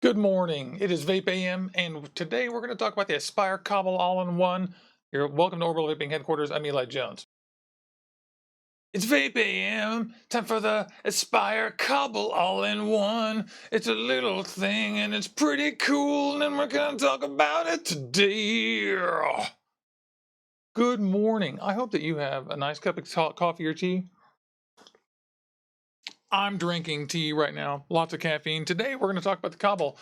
Good morning. It is VapeAM, and today we're going to talk about the Aspire Cobble All-in-One. You're welcome to Orbital Vaping Headquarters. I'm Eli Jones. It's VapeAM, time for the Aspire Cobble All-in-One. It's a little thing and it's pretty cool, and we're going to talk about it today. Good morning. I hope that you have a nice cup of coffee or tea. I'm drinking tea right now, lots of caffeine. Today we're going to talk about the Cobble.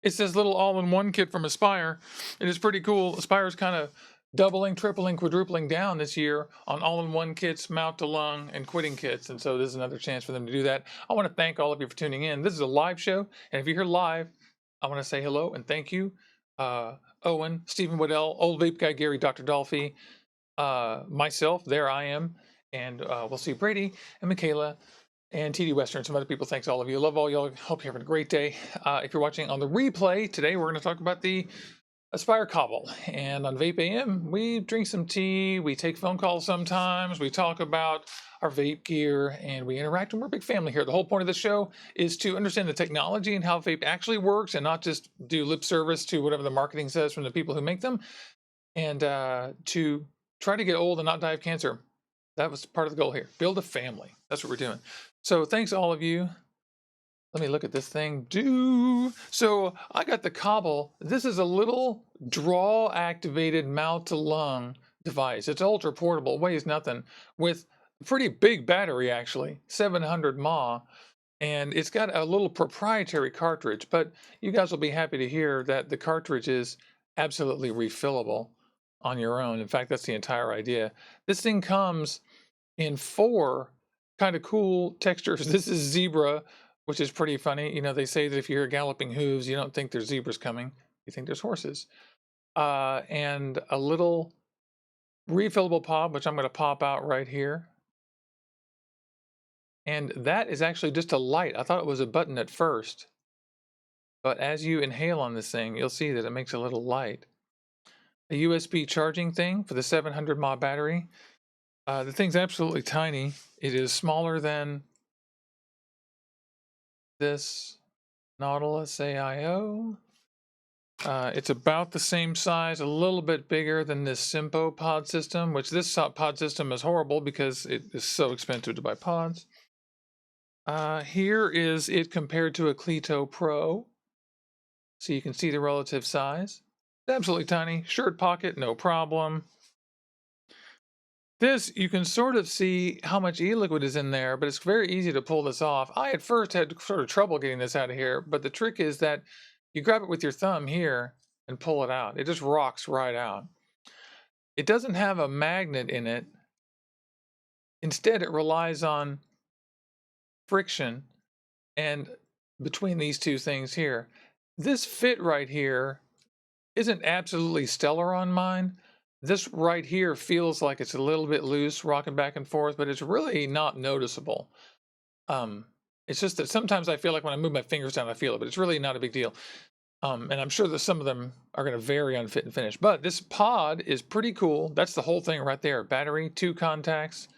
It's this little all-in-one kit from Aspire. It is pretty cool. Aspire's kind of doubling, tripling, quadrupling down this year on all-in-one kits, mouth to lung, and quitting kits. And so this is another chance for them to do that. I want to thank all of you for tuning in. This is a live show, and if you're here live, I want to say hello and thank you. Owen, Stephen Waddell, Old Vape Guy Gary, Dr. Dolphy, myself, there I am, and we'll see Brady and Michaela and TD Western, some other people. Thanks all of you. Love all y'all. Hope you're having a great day. If you're watching on the replay, today we're going to talk about the Aspire Cobble. And on Vape AM, we drink some tea, we take phone calls sometimes, we talk about our vape gear, and we interact, and we're a big family here. The whole point of the show is to understand the technology and how vape actually works, and not just do lip service to whatever the marketing says from the people who make them, and to try to get old and not die of cancer. That was part of the goal here. Build a family. That's what we're doing. So thanks all of you. Let me look at this thing. So I got the Cobble. This is a little draw activated mouth to lung device. It's ultra portable, weighs nothing, with a pretty big battery actually, 700 mAh. And it's got a little proprietary cartridge, but you guys will be happy to hear that the cartridge is absolutely refillable on your own. In fact, that's the entire idea. This thing comes in 4 kind of cool textures. This is zebra, which is pretty funny. You know, they say that if you hear galloping hooves, you don't think there's zebras coming. You think there's horses. And a little refillable pod, which I'm going to pop out right here. And that is actually just a light. I thought it was a button at first. But as you inhale on this thing, you'll see that it makes a little light. A USB charging thing for the 700 mAh battery. The thing's absolutely tiny. It is smaller than this Nautilus AIO. It's about the same size, a little bit bigger than this Simpo pod system, which this pod system is horrible because it is so expensive to buy pods. Here is it compared to a Cleto Pro. So you can see the relative size. It's absolutely tiny. Shirt pocket, no problem. This, you can sort of see how much e-liquid is in there, but it's very easy to pull this off. I at first had sort of trouble getting this out of here, but the trick is that you grab it with your thumb here and pull it out. It just rocks right out. It doesn't have a magnet in it. Instead, it relies on friction and between these two things here. This fit right here isn't absolutely stellar on mine. This right here feels like it's a little bit loose, rocking back and forth, but it's really not noticeable. It's just that sometimes I feel like when I move my fingers down, I feel it, but it's really not a big deal. And I'm sure that some of them are going to vary on fit and finish. But this pod is pretty cool. That's the whole thing right there. Battery, 2 contacts.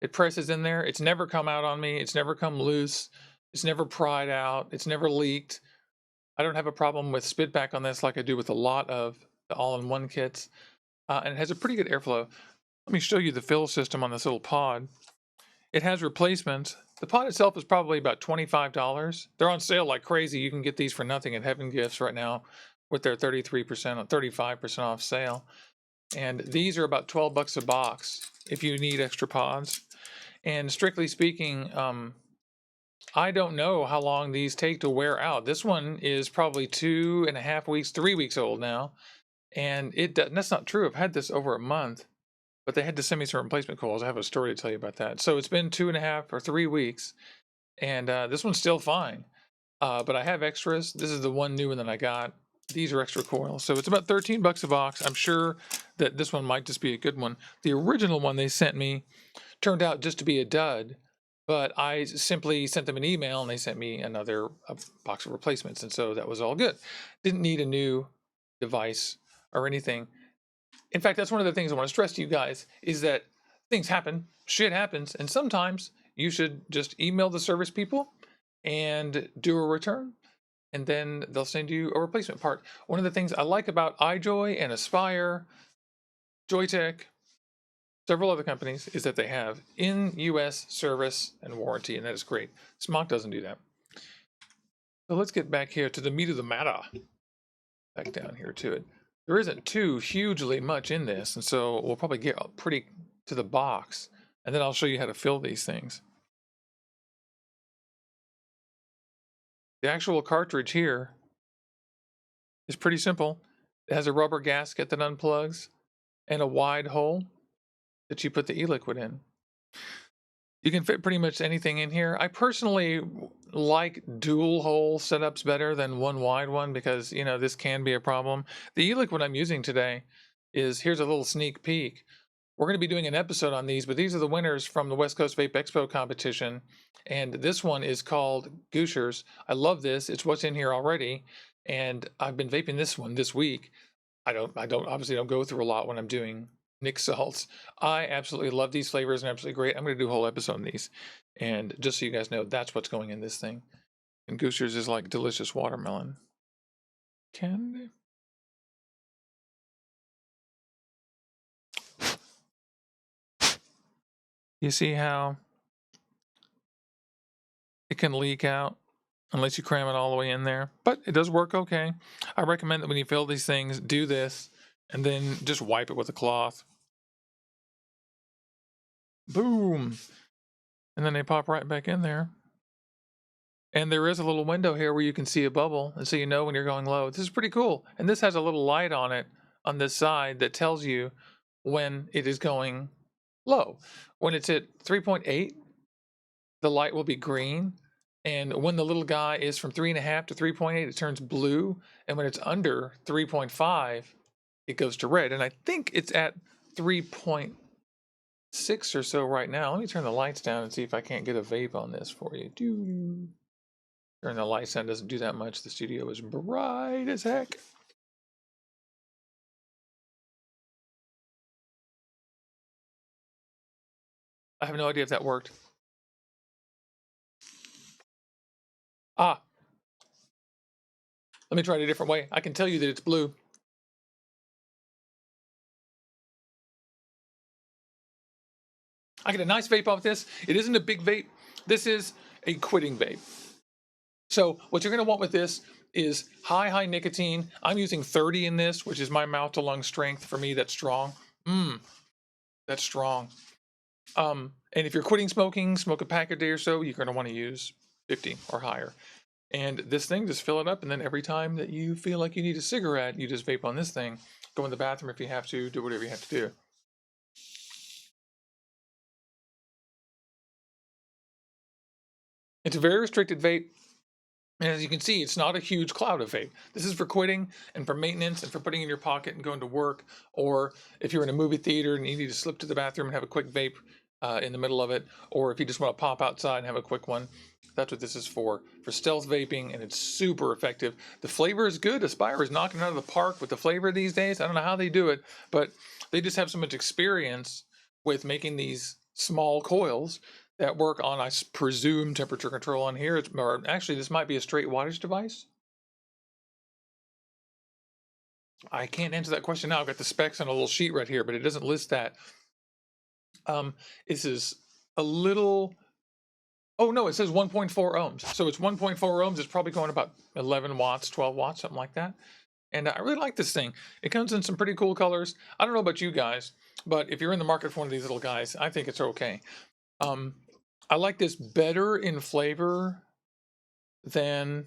It presses in there. It's never come out on me. It's never come loose. It's never pried out. It's never leaked. I don't have a problem with spit back on this like I do with a lot of the all-in-one kits. And it has a pretty good airflow. Let me show you the fill system on this little pod. It has replacements. The pod itself is probably about $25. They're on sale like crazy. You can get these for nothing at Heaven Gifts right now with their 33% or 35% off sale. And these are about 12 bucks a box if you need extra pods. And strictly speaking, I don't know how long these take to wear out. This one is probably 2.5 weeks, 3 weeks old now. And that's not true. I've had this over a month, but they had to send me some replacement coils. I have a story to tell you about that. So it's been 2.5 or 3 weeks, and this one's still fine. But I have extras. This is the one new one that I got. These are extra coils. So it's about 13 bucks a box. I'm sure that this one might just be a good one. The original one they sent me turned out just to be a dud, but I simply sent them an email and they sent me another box of replacements. And so that was all good. Didn't need a new device or anything. In fact, that's one of the things I want to stress to you guys is that things happen, shit happens, and sometimes you should just email the service people and do a return. and then they'll send you a replacement part. One of the things I like about iJoy and Aspire, Joytech, several other companies, is that they have in US service and warranty, and that is great. Smock doesn't do that. So let's get back here to the meat of the matter. Back down here to it. There isn't too hugely much in this, and so we'll probably get pretty to the box, and then I'll show you how to fill these things. The actual cartridge here is pretty simple. It has a rubber gasket that unplugs and a wide hole that you put the e-liquid in. You can fit pretty much anything in here. I personally like dual hole setups better than one wide one because, you know, this can be a problem. The e-liquid I'm using today is, here's a little sneak peek. We're going to be doing an episode on these, but these are the winners from the West Coast Vape Expo competition. And this one is called Gooshers. I love this. It's what's in here already. And I've been vaping this one this week. I obviously don't go through a lot when I'm doing Nick salts. I absolutely love these flavors and absolutely great. I'm going to do a whole episode on these. And just so you guys know, that's what's going in this thing. And Gooshers is like delicious watermelon candy. You see how it can leak out unless you cram it all the way in there, but it does work okay. I recommend that when you fill these things, do this and then just wipe it with a cloth. Boom. And then they pop right back in there. And there is a little window here where you can see a bubble, and so you know when you're going low. This is pretty cool. And this has a little light on it on this side that tells you when it is going low. When it's at 3.8, the light will be green. And when the little guy is from 3.5 to 3.8, it turns blue. And when it's under 3.5, it goes to red. And I think it's at 3.6 or so right now. Let me turn the lights down and see if I can't get a vape on this for you. Turn the lights down, doesn't do that much. The studio is bright as heck. I have no idea if that worked. Ah, let me try it a different way. I can tell you that it's blue. I get a nice vape off this. It isn't a big vape. This is a quitting vape. So what you're going to want with this is high nicotine. I'm using 30 in this, which is my mouth to lung strength. For me, that's strong. That's strong. And if you're quitting smoking, smoke a pack a day or so, you're going to want to use 50 or higher. And this thing, just fill it up, and then every time that you feel like you need a cigarette, you just vape on this thing. Go in the bathroom if you have to, do whatever you have to do. It's a very restricted vape. And as you can see, it's not a huge cloud of vape. This is for quitting and for maintenance and for putting in your pocket and going to work. Or if you're in a movie theater and you need to slip to the bathroom and have a quick vape in the middle of it. Or if you just want to pop outside and have a quick one. That's what this is for stealth vaping, and it's super effective. The flavor is good. Aspire is knocking it out of the park with the flavor these days. I don't know how they do it, but they just have so much experience with making these small coils that work on, I presume, temperature control on here. Or actually, this might be a straight wattage device. I can't answer that question now. I've got the specs on a little sheet right here, but it doesn't list that. This is a little... Oh, no, it says 1.4 ohms. So it's 1.4 ohms. It's probably going about 11 watts, 12 watts, something like that. And I really like this thing. It comes in some pretty cool colors. I don't know about you guys, but if you're in the market for one of these little guys, I think it's okay. I like this better in flavor than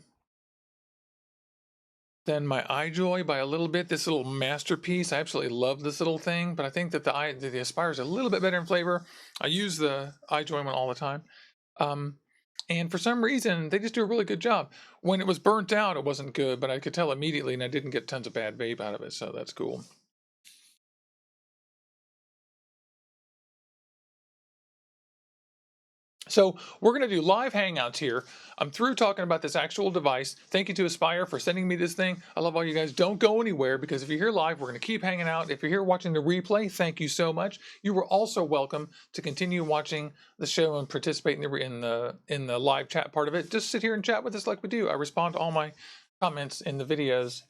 my iJoy by a little bit. This little masterpiece, I absolutely love this little thing, but I think that the Aspire is a little bit better in flavor. I use the iJoy one all the time. And for some reason, they just do a really good job. When it was burnt out, it wasn't good, but I could tell immediately, and I didn't get tons of bad vape out of it, so that's cool. So we're going to do live hangouts here. I'm through talking about this actual device. Thank you to Aspire for sending me this thing. I love all you guys. Don't go anywhere, because if you're here live, we're going to keep hanging out. If you're here watching the replay, thank you so much. You were also welcome to continue watching the show and participate in the live chat part of it. Just sit here and chat with us like we do. I respond to all my comments in the videos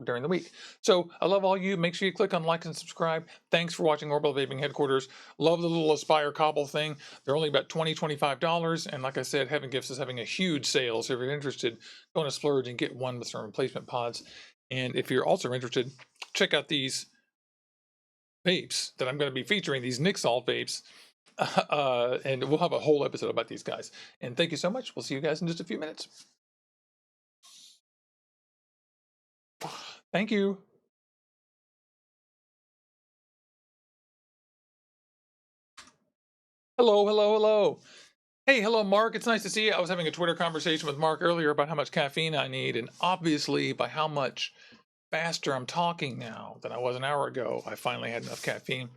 during the week. So I love all you. Make sure you click on like and subscribe. Thanks for watching Orbital Vaping Headquarters. Love the little Aspire Cobble thing. They're only about $20-$25, and like I said, Heaven Gifts is having a huge sale, so if you're interested, go on a splurge and get one with some replacement pods. And if you're also interested, check out these vapes that I'm going to be featuring, these Nixalt vapes, and we'll have a whole episode about these guys. And thank you so much. We'll see you guys in just a few minutes. Thank you. Hello, hello, hello. Hey, hello, Mark. It's nice to see you. I was having a Twitter conversation with Mark earlier about how much caffeine I need, and obviously by how much faster I'm talking now than I was an hour ago, I finally had enough caffeine.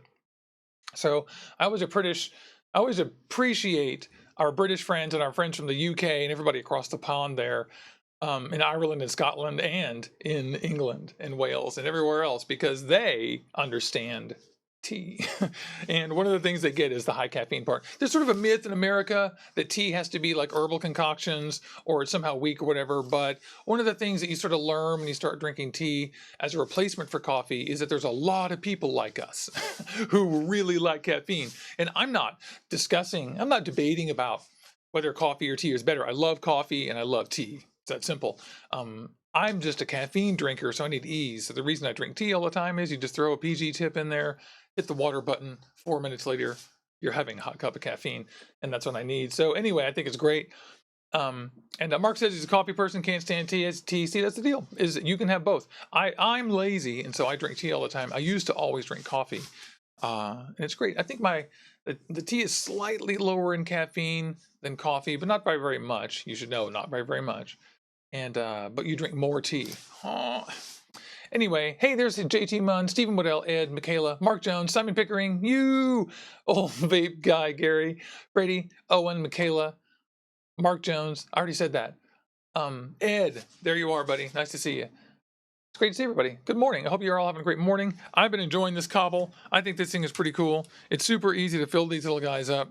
So I always appreciate our British friends and our friends from the UK and everybody across the pond there, in Ireland and Scotland and in England and Wales and everywhere else, because they understand tea. And one of the things they get is the high caffeine part. There's sort of a myth in America that tea has to be like herbal concoctions or it's somehow weak or whatever. But one of the things that you sort of learn when you start drinking tea as a replacement for coffee is that there's a lot of people like us who really like caffeine. And I'm not debating about whether coffee or tea is better. I love coffee and I love tea. It's that simple. I'm just a caffeine drinker, so I need ease. So the reason I drink tea all the time is you just throw a PG tip in there, hit the water button, 4 minutes later, you're having a hot cup of caffeine, and that's what I need. So anyway, I think it's great. And Mark says he's a coffee person, can't stand tea. It's tea. See, that's the deal, is you can have both. I'm lazy, and so I drink tea all the time. I used to always drink coffee, and it's great. I think the tea is slightly lower in caffeine than coffee, but not by very much. You should know, not by very much. And but you drink more tea. Oh. Anyway, hey, there's JT Munn, Stephen Waddell, Ed, Michaela, Mark Jones, Simon Pickering, you, old vape guy, Gary, Brady, Owen, Michaela, Mark Jones. I already said that. Ed, there you are, buddy. Nice to see you. It's great to see everybody. Good morning. I hope you're all having a great morning. I've been enjoying this Cobble. I think this thing is pretty cool. It's super easy to fill these little guys up.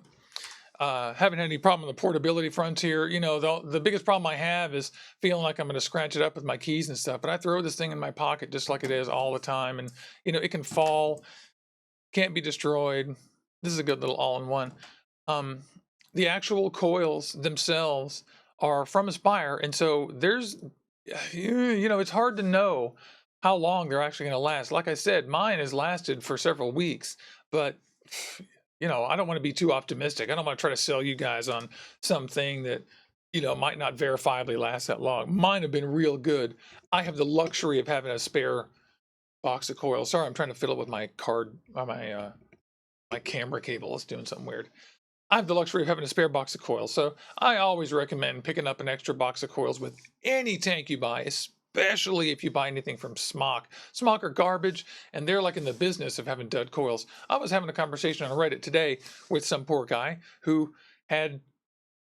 Haven't had any problem with the portability frontier. You know, the biggest problem I have is feeling like I'm going to scratch it up with my keys and stuff. But I throw this thing in my pocket just like it is all the time. And, you know, it can fall, can't be destroyed. This is a good little all-in-one. The actual coils themselves are from Aspire. And so there's, you know, it's hard to know how long they're actually going to last. Like I said, mine has lasted for several weeks. But you know, I don't want to be too optimistic. I don't want to try to sell you guys on something that, you know, might not verifiably last that long. Mine have been real good. I have the luxury of having a spare box of coils. Sorry, I'm trying to fiddle with my my camera cable. It's doing something weird. I have the luxury of having a spare box of coils. So I always recommend picking up an extra box of coils with any tank you buy, especially if you buy anything from Smock. Smock are garbage, and they're like in the business of having dud coils. I was having a conversation on Reddit today with some poor guy who had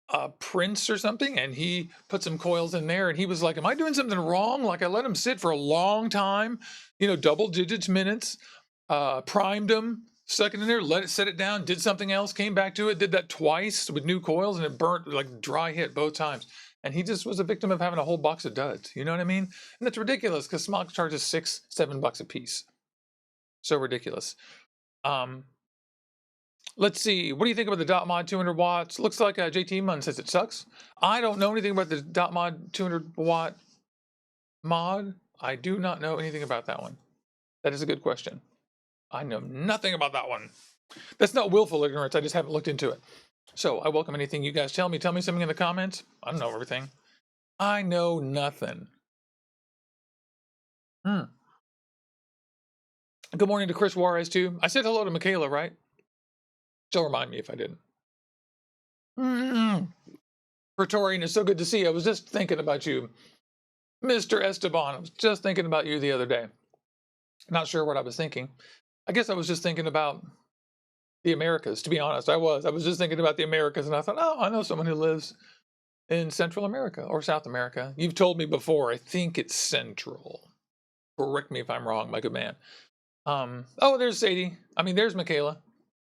a Prince or something, and he put some coils in there, and he was like, am I doing something wrong? Like, I let him sit for a long time, you know, double digits minutes, primed them, stuck it in there, let it set it down, did something else, came back to it, did that twice with new coils, and it burnt, like dry hit both times. And he just was a victim of having a whole box of duds. You know what I mean? And that's ridiculous because Smock charges $6-7 a piece. So ridiculous. Let's see. What do you think about the dot mod 200 watts? Looks like JT Munn says it sucks. I don't know anything about the dot mod 200 watt mod. I do not know anything about that one. That is a good question. I know nothing about that one. That's not willful ignorance. I just haven't looked into it. So I welcome anything you guys tell me. Tell me something in the comments. I don't know everything. I know nothing. Good morning to Chris Juarez, too. I said hello to Michaela, right? She'll remind me if I didn't. Praetorian, it's so good to see you. I was just thinking about you. Mr. Esteban, I was just thinking about you the other day. Not sure what I was thinking. I guess I was just thinking about the Americas, to be honest. I was just thinking about the Americas, and I thought, oh, I know someone who lives in Central America or South America. You've told me before. I think it's Central. Correct me if I'm wrong, my good man. Oh, there's Sadie. I mean, there's Michaela.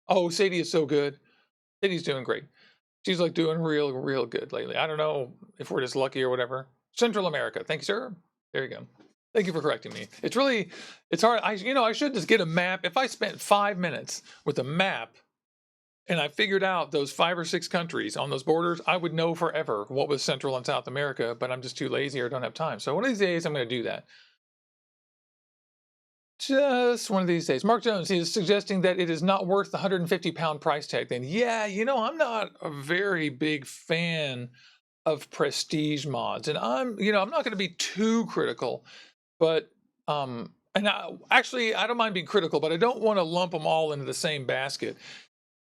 Oh, Sadie is so good. Sadie's doing great. She's like doing real good lately. I don't know if we're just lucky or whatever. Central America. Thank you, sir. There you go. Thank you for correcting me. It's hard. I should just get a map. If I spent 5 minutes with a map and I figured out those 5 or 6 countries on those borders, I would know forever what was Central and South America, but I'm just too lazy or don't have time. So one of these days I'm going to do that. Just one of these days. Mark Jones, he is suggesting that it is not worth the 150-pound price tag. Then, yeah, I'm not a very big fan of prestige mods, and I'm not going to be too critical, but I don't mind being critical, but I don't want to lump them all into the same basket.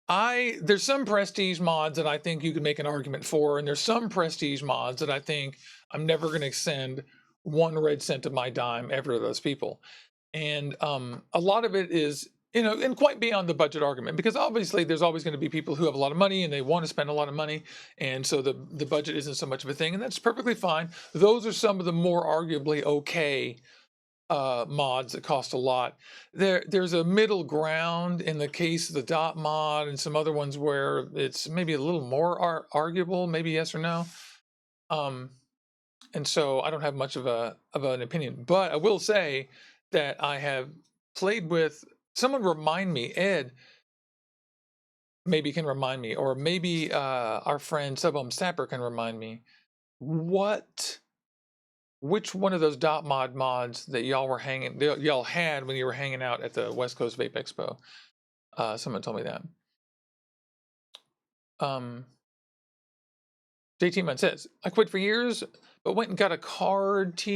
There's some prestige mods that I think you can make an argument for, and there's some prestige mods that I think I'm never going to send 1 red cent of my dime ever to those people. And a lot of it is, and quite beyond the budget argument, because obviously there's always going to be people who have a lot of money and they want to spend a lot of money. And so the budget isn't so much of a thing, and that's perfectly fine. Those are some of the more arguably okay mods that cost a lot. There's a middle ground in the case of the dot mod and some other ones where it's maybe a little more arguable, maybe yes or no. And so I don't have much of an opinion, but I will say that I have played with someone. Remind me, Ed maybe can remind me, or maybe our friend Subhome Sapper can remind me which one of those dot mod mods that y'all had when you were hanging out at the West Coast Vape Expo. Someone told me that. JT Man says, I quit for years, but went and got a card card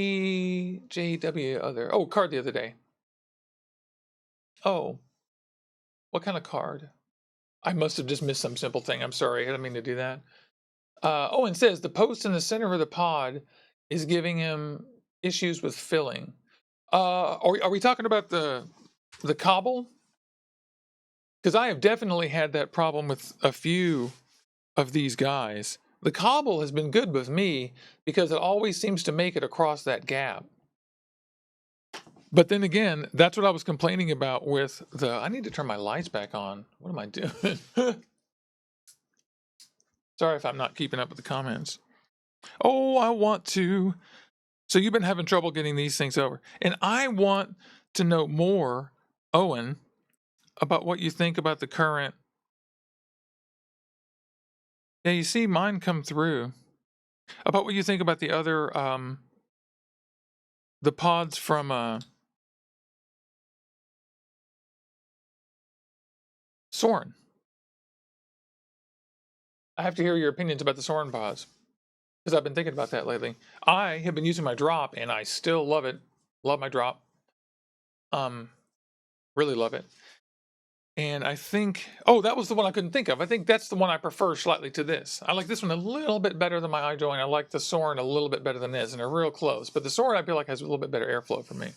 the other day. Oh, what kind of card? I must have just missed some simple thing. I'm sorry. I didn't mean to do that. Owen says the post in the center of the pod is giving him issues with filling. Are we talking about the Cobble? Because I have definitely had that problem with a few of these guys. The Cobble has been good with me because it always seems to make it across that gap. But then again, that's what I was complaining about with I need to turn my lights back on. What am I doing? Sorry if I'm not keeping up with the comments. Oh, I want to. So you've been having trouble getting these things over. And I want to know more, Owen, about what you think about the current. Yeah, you see mine come through. About what you think about the other, the pods from Soren. I have to hear your opinions about the Soren pods, because I've been thinking about that lately. I have been using my drop, and I still love it. Love my drop. Really love it. And I think, that was the one I couldn't think of. I think that's the one I prefer slightly to this. I like this one a little bit better than my iJoy. I like the Soren a little bit better than this, and they're real close. But the Soren I feel like has a little bit better airflow for me.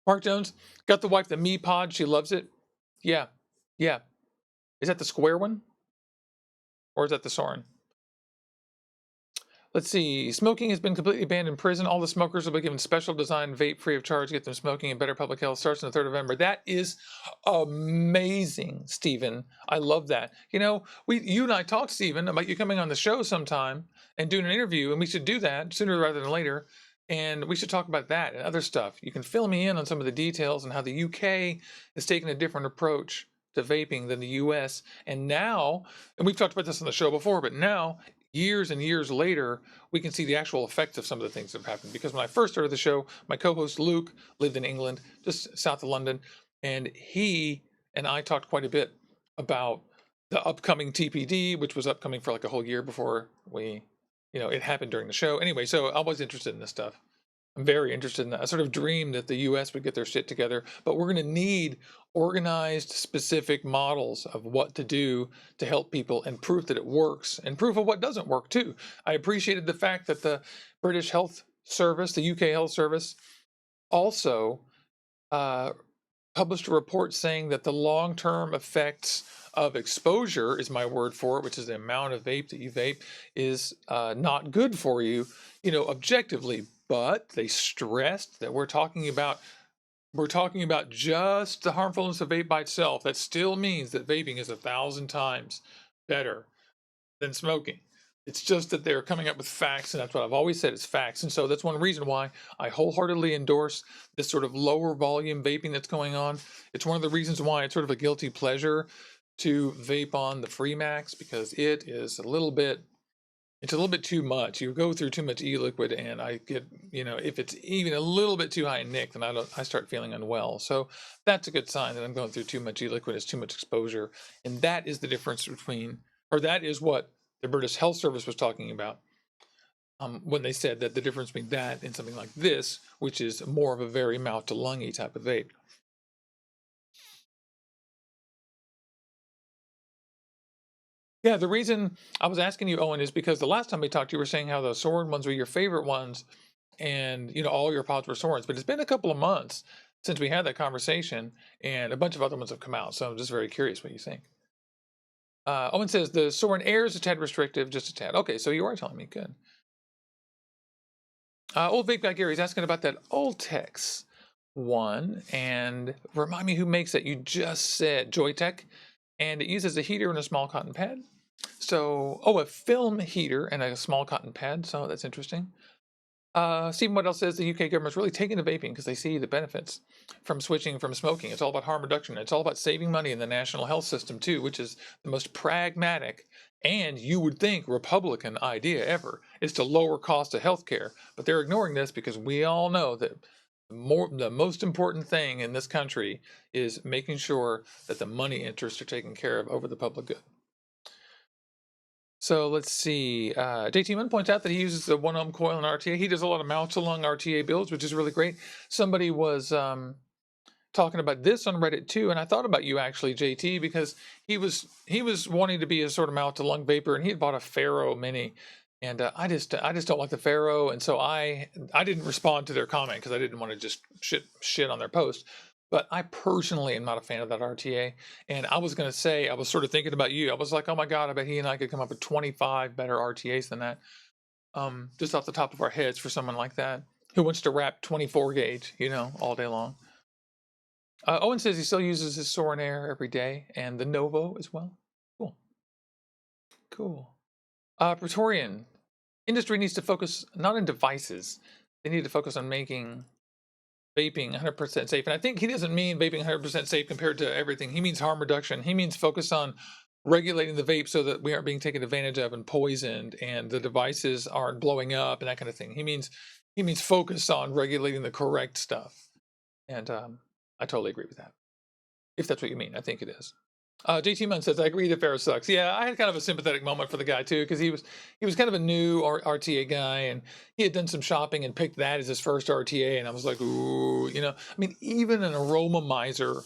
Mark Jones, got the wife the Mi Pod. She loves it. Yeah. Is that the square one? Or is that the Soren? Let's see. Smoking has been completely banned in prison. All the smokers will be given special design vape free of charge to get them smoking and better public health. Starts on the 3rd of November. That is amazing, Stephen. I love that. You and I talked, Stephen, about you coming on the show sometime and doing an interview, and we should do that sooner rather than later. And we should talk about that and other stuff. You can fill me in on some of the details and how the UK has taken a different approach to vaping than the US. And now, and we've talked about this on the show before, but now, years and years later, we can see the actual effects of some of the things that have happened. Because when I first started the show, my co-host Luke lived in England, just south of London, and he and I talked quite a bit about the upcoming TPD, which was upcoming for like a whole year before it happened during the show. Anyway, so I was interested in this stuff. I'm very interested in that. I sort of dreamed that the US would get their shit together, but we're going to need organized, specific models of what to do to help people, and proof that it works, and proof of what doesn't work too. I appreciated the fact that the British Health Service, the UK Health Service, also published a report saying that the long-term effects of exposure, is my word for it, which is the amount of vape that you vape, is not good for you, objectively. But they stressed that we're talking about just the harmfulness of vape by itself. That still means that vaping is 1,000 times better than smoking. It's just that they're coming up with facts, and that's what I've always said, is facts. And so that's one reason why I wholeheartedly endorse this sort of lower volume vaping that's going on. It's one of the reasons why it's sort of a guilty pleasure to vape on the Free Max, because it's a little bit too much. You go through too much e-liquid, and I get, if it's even a little bit too high in nic, then I start feeling unwell. So that's a good sign that I'm going through too much e-liquid. It's too much exposure, and that is the difference between, or that is what the British Health Service was talking about when they said that the difference between that and something like this, which is more of a very mouth to lungy type of vape. Yeah, the reason I was asking you, Owen, is because the last time we talked, you were saying how the Soren ones were your favorite ones, and all your pods were Sorens. But it's been a couple of months since we had that conversation, and a bunch of other ones have come out. So I'm just very curious what you think. Owen says the Soren Air is a tad restrictive, just a tad. Okay, so you are telling me. Good. Old Vape Guy Gary's asking about that Ultex one, and remind me who makes it. You just said Joytech, and it uses a heater and a small cotton pad. So, a film heater and a small cotton pad. So that's interesting. Stephen Waddell says the UK government's really taking to vaping because they see the benefits from switching from smoking. It's all about harm reduction. It's all about saving money in the national health system too, which is the most pragmatic and, you would think, Republican idea ever, is to lower cost of healthcare. But they're ignoring this because we all know that the most important thing in this country is making sure that the money interests are taken care of over the public good. So let's see. JT1 points out that he uses the 1 ohm coil in RTA. He does a lot of mouth to lung RTA builds, which is really great. Somebody was talking about this on Reddit too, and I thought about you actually, JT, because he was wanting to be a sort of mouth to lung vapor, and he had bought a Faro Mini, and I just don't like the Faro, and so I didn't respond to their comment because I didn't want to just shit on their post. But I personally am not a fan of that RTA. And I was going to say, I was sort of thinking about you. I was like, oh my God, I bet he and I could come up with 25 better RTAs than that. Just off the top of our heads for someone like that who wants to wrap 24 gauge, all day long. Owen says he still uses his Soren Air every day and the Novo as well. Cool. Praetorian. Industry needs to focus not on devices. They need to focus on making vaping 100% safe. And I think he doesn't mean vaping 100% safe compared to everything. He means harm reduction. He means focus on regulating the vape so that we aren't being taken advantage of and poisoned and the devices aren't blowing up and that kind of thing. He means focus on regulating the correct stuff. And I totally agree with that. If that's what you mean, I think it is. JT Munn says, I agree that Farrow sucks. Yeah, I had kind of a sympathetic moment for the guy too, because he was kind of a new RTA guy, and he had done some shopping and picked that as his first RTA, and I was like, ooh, I mean, even an Aroma Miser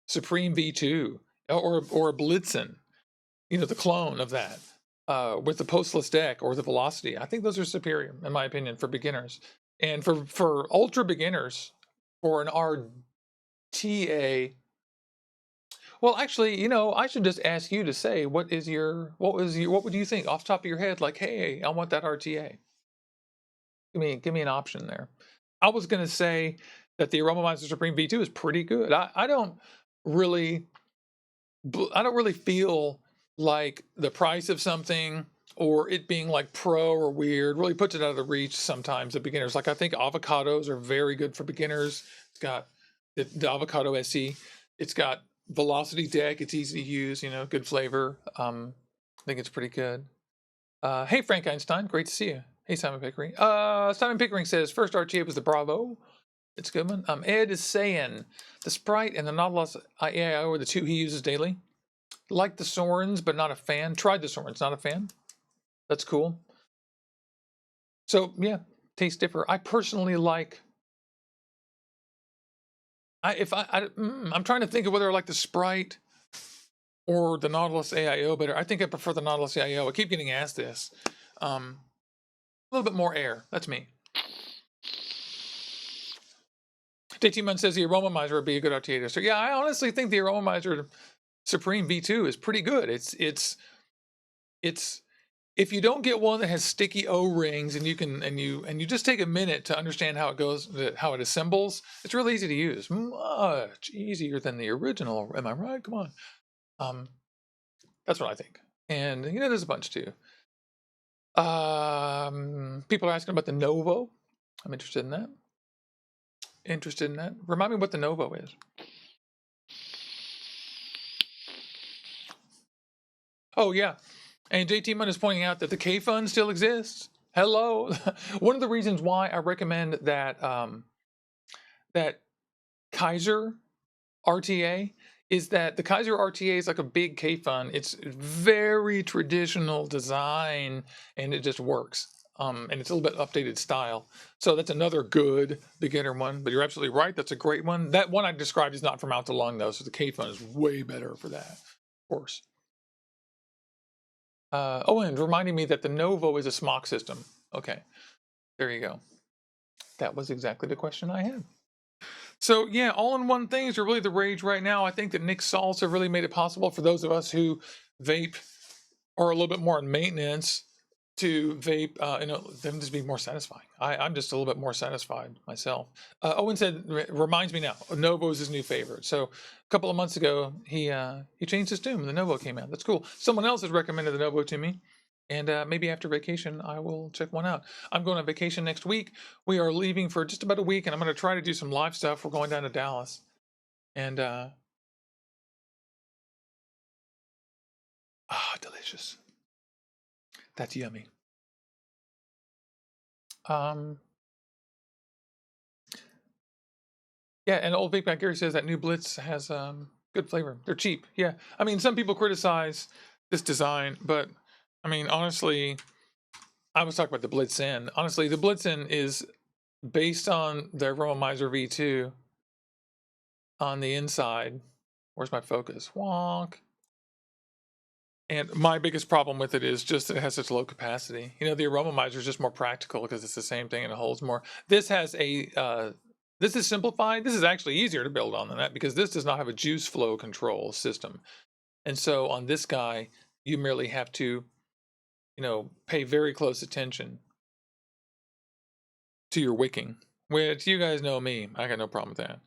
Supreme V2 or a Blitzen, the clone of that, with the postless deck or the Velocity, I think those are superior, in my opinion, for beginners. And for ultra beginners, for an RTA, well, actually, I should just ask you to say what would you think off the top of your head? Like, hey, I want that RTA. Give me an option there. I was gonna say that the Aromomizer Supreme V2 is pretty good. I don't really feel like the price of something or it being like pro or weird really puts it out of the reach sometimes of beginners. Like, I think avocados are very good for beginners. It's got the avocado SE. It's got Velocity deck. It's easy to use, good flavor. I think it's pretty good. Hey, Frank Einstein, great to see you. Hey, Simon Pickering. Simon Pickering says first RTA was the Bravo. It's a good one. Ed is saying the Sprite and the Nautilus AIO are the two he uses daily. Like the Sorens, but not a fan. Tried the Sorens, not a fan. That's cool. So yeah, tastes differ. I personally like. I'm trying to think of whether I like the Sprite or the Nautilus AIO better. I think I prefer the Nautilus AIO. I keep getting asked this. A little bit more air. That's me. JT Munn says the Aromomizer would be a good RTA tester. Yeah, I honestly think the Aromomizer Supreme V2 is pretty good. It's if you don't get one that has sticky O-rings and you just take a minute to understand how it goes, how it assembles, it's really easy to use. Much easier than the original. Am I right? Come on. That's what I think. And there's a bunch too. People are asking about the Novo. I'm interested in that. Remind me what the Novo is. Oh yeah. And JT Munn is pointing out that the K Fund still exists. Hello. One of the reasons why I recommend that that Kaiser RTA is that the Kaiser RTA is like a big K Fund. It's very traditional design and it just works. And it's a little bit updated style. So that's another good beginner one. But you're absolutely right. That's a great one. That one I described is not for mouth to lung though. So the K Fund is way better for that, of course. And reminding me that the Novo is a smock system. Okay, there you go. That was exactly the question I had. So yeah, all-in-one things are really the rage right now. I think that Nick salts have really made it possible for those of us who vape or a little bit more in maintenance to vape, them just be more satisfying. I'm just a little bit more satisfied myself. Owen said, reminds me now, Novo is his new favorite. So a couple of months ago, he changed his tune and the Novo came out. That's cool. Someone else has recommended the Novo to me. And maybe after vacation, I will check one out. I'm going on vacation next week. We are leaving for just about a week, and I'm going to try to do some live stuff. We're going down to Dallas. And, delicious. That's yummy. Yeah, and Old Big Back Gary says that new Blitz has good flavor. They're cheap. Yeah, I mean, some people criticize this design, but I mean, honestly, I was talking about the Blitzen. Honestly, the Blitzen is based on the Aromomizer V2 on the inside. Where's my focus? Wonk. And my biggest problem with it is just that it has such low capacity. The Aromomizer is just more practical because it's the same thing and it holds more. This has a this is simplified. This is actually easier to build on than that because this does not have a juice flow control system. And so on this guy, you merely have to, pay very close attention to your wicking, which you guys know me. I got no problem with that.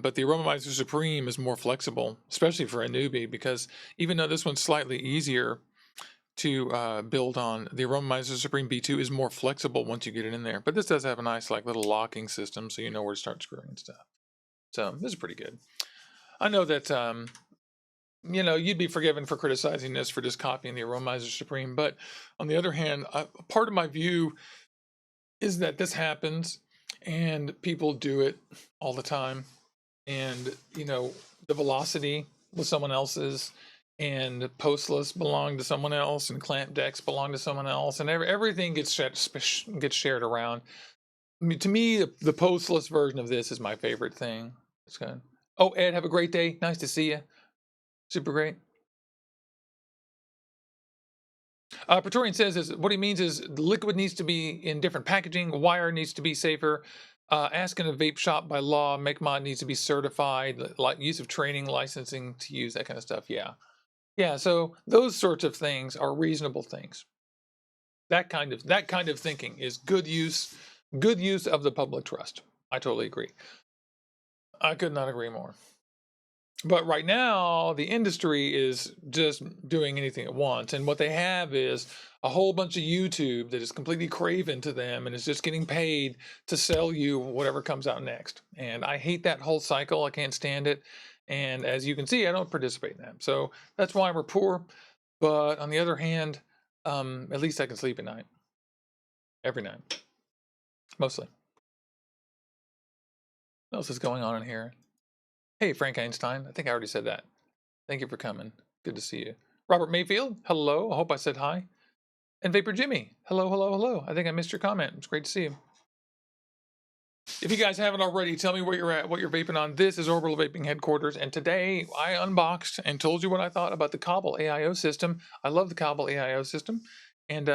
But the Aromomizer Supreme is more flexible, especially for a newbie, because even though this one's slightly easier to build on, the Aromomizer Supreme B2 is more flexible once you get it in there. But this does have a nice little locking system, so you know where to start screwing and stuff. So this is pretty good. I know that you'd be forgiven for criticizing this for just copying the Aromomizer Supreme, but on the other hand, part of my view is that this happens and people do it all the time. And the velocity was someone else's, and postless belonged to someone else, and clamp decks belong to someone else, and everything gets shared around. I mean, to me, the postless version of this is my favorite thing. It's good. Oh, Ed, have a great day. Nice to see you. Super great. Praetorian says what he means is the liquid needs to be in different packaging, wire needs to be safer. Ask in a vape shop by law, make mod needs to be certified, like use of training, licensing to use, that kind of stuff. Yeah. So those sorts of things are reasonable things. That kind of thinking is good use of the public trust. I totally agree. I could not agree more. But right now, the industry is just doing anything it wants. And what they have is a whole bunch of YouTube that is completely craven to them and is just getting paid to sell you whatever comes out next. And I hate that whole cycle. I can't stand it. And as you can see, I don't participate in that. So that's why we're poor. But on the other hand, at least I can sleep at night. Every night. Mostly. What else is going on in here? Hey, Frank Einstein. I think I already said that. Thank you for coming. Good to see you. Robert Mayfield, hello. I hope I said hi. And Vapor Jimmy, hello. I think I missed your comment. It's great to see you. If you guys haven't already, tell me where you're at, what you're vaping on. This is Orbital Vaping Headquarters, and today I unboxed and told you what I thought about the Cobble AIO system. I love the Cobble AIO system, and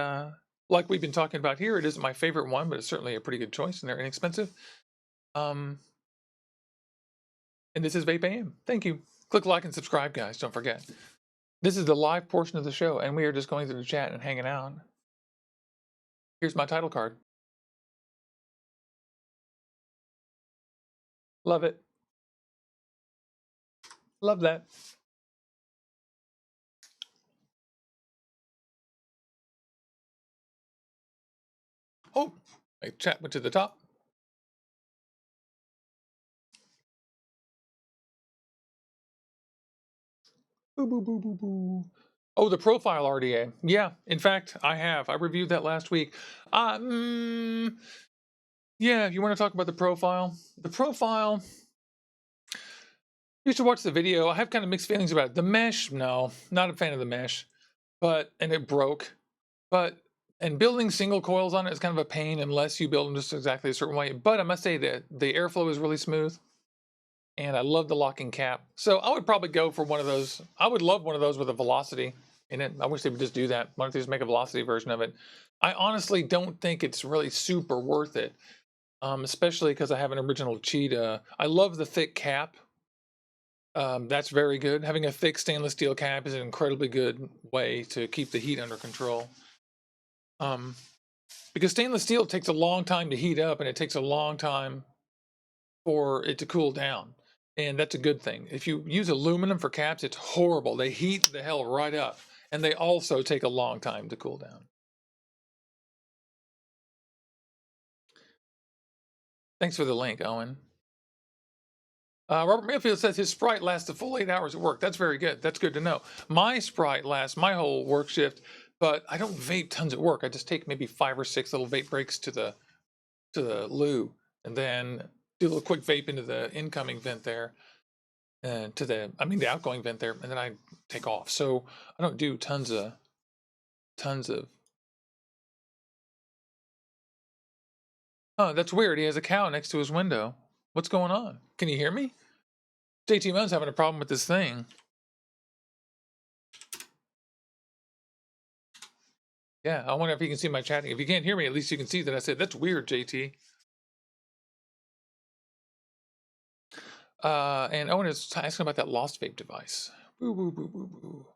like we've been talking about here, it isn't my favorite one, but it's certainly a pretty good choice, and they're inexpensive. And this is VapeAM. Thank you. Click like and subscribe, guys. Don't forget. This is the live portion of the show, and we are just going through the chat and hanging out. Here's my title card. Love it. Love that. Oh, my chat went to the top. Boo, boo, boo, boo, boo. Oh, the profile RDA. Yeah, in fact, I have. I reviewed that last week. Yeah, if you want to talk about the profile, you should watch the video. I have kind of mixed feelings about it. The mesh, no, not a fan of the mesh, and it broke. And building single coils on it is kind of a pain unless you build them just exactly a certain way. But I must say that the airflow is really smooth, and I love the locking cap. So I would probably go for one of those. I would love one of those with a velocity in it. I wish they would just do that. Why don't they just make a velocity version of it? I honestly don't think it's really super worth it, especially because I have an original Cheetah. I love the thick cap. That's very good. Having a thick stainless steel cap is an incredibly good way to keep the heat under control. Because stainless steel takes a long time to heat up, and it takes a long time for it to cool down. And that's a good thing. If you use aluminum for caps, it's horrible. They heat the hell right up, and they also take a long time to cool down. Thanks for the link, Owen. Robert Mayfield says his Sprite lasts a full 8 hours at work. That's very good. That's good to know. My Sprite lasts my whole work shift, but I don't vape tons at work. I just take maybe 5 or 6 little vape breaks to the loo, and then do a little quick vape into the incoming vent there, and the outgoing vent there, and then I take off. So I don't do tons of. Oh, that's weird. He has a cow next to his window. What's going on? Can you hear me? JT Mun's having a problem with this thing. Yeah, I wonder if you can see my chatting. If you can't hear me, at least you can see that I said, that's weird, JT. And Owen is asking about that lost vape device. Boo, boo, boo, boo, boo.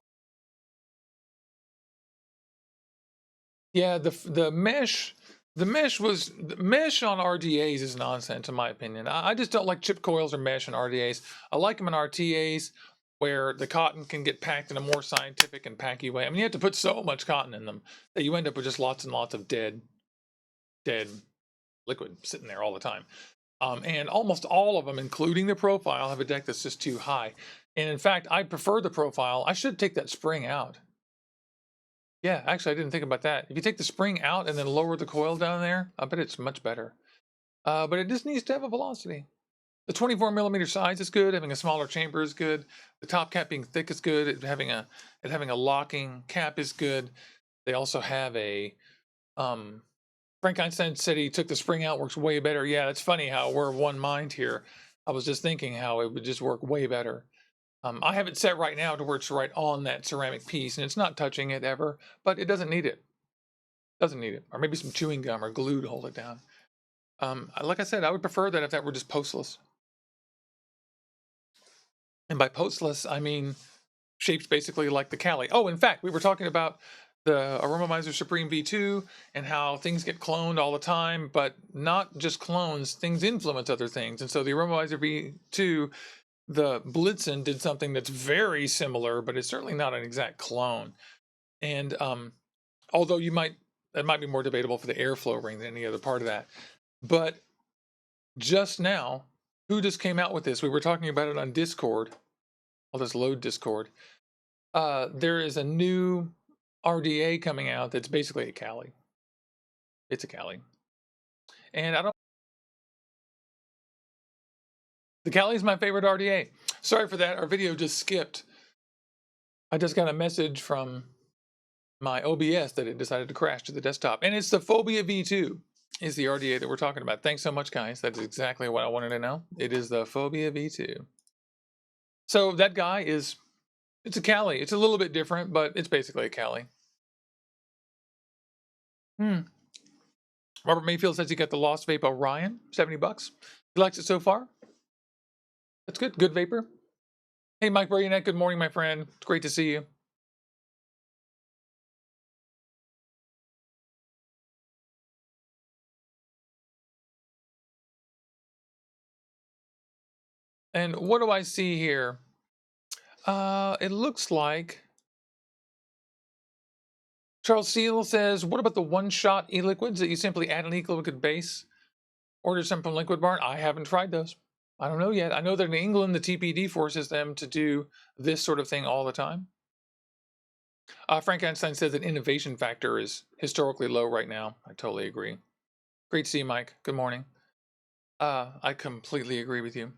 Yeah, the mesh on RDAs is nonsense in my opinion. I just don't like chip coils or mesh on RDAs. I like them in RTAs where the cotton can get packed in a more scientific and packy way. I mean, you have to put so much cotton in them that you end up with just lots and lots of dead liquid sitting there all the time. And almost all of them, including the profile, have a deck that's just too high. And in fact, I prefer the profile. I should take that spring out. Yeah, actually, I didn't think about that. If you take the spring out and then lower the coil down there, I bet it's much better. But it just needs to have a velocity. The 24 millimeter size is good. Having a smaller chamber is good. The top cap being thick is good. Having a locking cap is good. They also have a Frank Einstein said he took the spring out, works way better. Yeah, it's funny how we're of one mind here. I was just thinking how it would just work way better. I have it set right now to where it's right on that ceramic piece, and it's not touching it ever, but it doesn't need it. Doesn't need it. Or maybe some chewing gum or glue to hold it down. Like I said, I would prefer that if that were just postless. And by postless, I mean shaped basically like the Cali. Oh, in fact, we were talking about the Aromomizer Supreme V2 and how things get cloned all the time, but not just clones, things influence other things. And so the Aromomizer V2, the Blitzen did something that's very similar, but it's certainly not an exact clone. And although that might be more debatable for the airflow ring than any other part of that. But just now, who just came out with this? We were talking about it on Discord. I'll just load Discord. There is a new RDA coming out that's basically a Cali. It's a Cali. And the Cali is my favorite RDA. Sorry for that. Our video just skipped. I just got a message from my OBS that it decided to crash to the desktop. And it's the Phobia V2 is the RDA that we're talking about. Thanks so much, guys. That's exactly what I wanted to know. It is the Phobia V2. So that guy it's a Cali. It's a little bit different, but it's basically a Cali. Robert Mayfield says he got the Lost Vape Orion, $70. He likes it so far. That's good. Good vapor. Hey, Mike Brayonette, good morning, my friend. It's great to see you. And what do I see here? It looks like Charles Seal says, what about the one-shot e-liquids that you simply add an e-liquid base? Order some from Liquid Barn. I haven't tried those. I don't know yet. I know that in England, the TPD forces them to do this sort of thing all the time. Frank Einstein says that innovation factor is historically low right now. I totally agree. Great to see you, Mike. Good morning. I completely agree with you.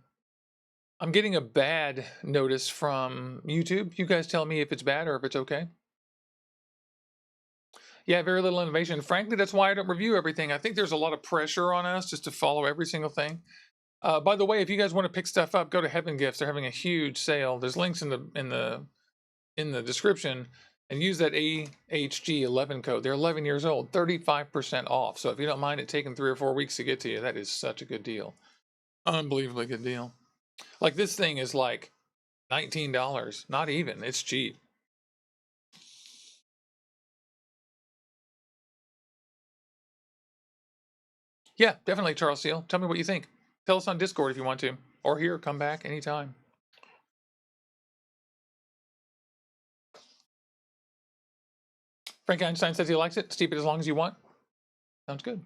I'm getting a bad notice from YouTube. You guys tell me if it's bad or if it's okay. Yeah, very little innovation. Frankly, that's why I don't review everything. I think there's a lot of pressure on us just to follow every single thing. By the way, if you guys want to pick stuff up, go to Heaven Gifts. They're having a huge sale. There's links in the description, and use that AHG11 code. They're 11 years old, 35% off. So if you don't mind it taking 3 or 4 weeks to get to you, that is such a good deal. Unbelievably good deal. Like this thing is like $19. Not even. It's cheap. Yeah, definitely, Charles Seal. Tell me what you think. Tell us on Discord if you want to, or here, come back anytime. Frank Einstein says he likes it. Steep it as long as you want. Sounds good.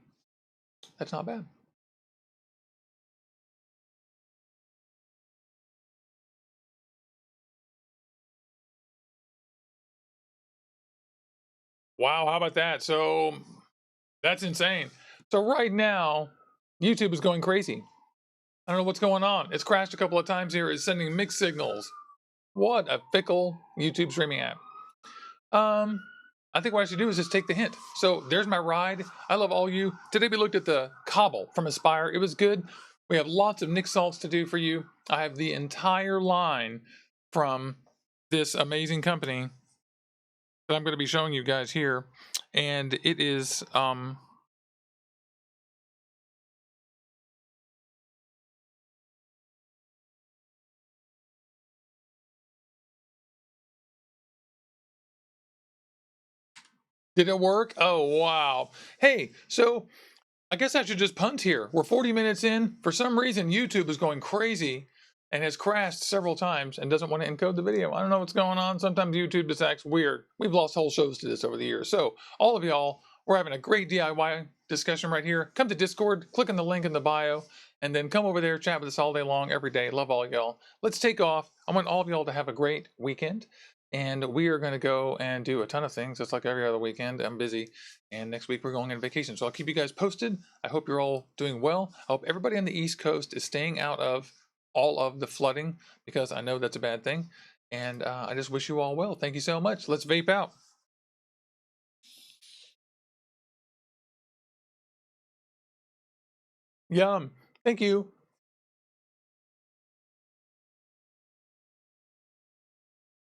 That's not bad. Wow, how about that? So that's insane. So right now, YouTube is going crazy. I don't know what's going on. It's crashed a couple of times here. It's sending mixed signals. What a fickle YouTube streaming app. I think what I should do is just take the hint. So there's my ride. I love all you. Today we looked at the Cobble from Aspire. It was good. We have lots of Nick salts to do for you. I have the entire line from this amazing company that I'm going to be showing you guys here. And it is did it work? Oh wow. Hey, so I guess I should just punt here. We're 40 minutes in. For some reason, YouTube is going crazy and has crashed several times and doesn't want to encode the video. I don't know what's going on. Sometimes YouTube just acts weird. We've lost whole shows to this over the years. So, all of y'all, we're having a great DIY discussion right here. Come to Discord, click on the link in the bio, and then come over there, chat with us all day long, every day. Love all y'all. Let's take off. I want all of y'all to have a great weekend. And we are going to go and do a ton of things, just like every other weekend. I'm busy. And next week we're going on vacation. So I'll keep you guys posted. I hope you're all doing well. I hope everybody on the East Coast is staying out of all of the flooding, because I know that's a bad thing. And I just wish you all well. Thank you so much. Let's vape out. Yum. Thank you.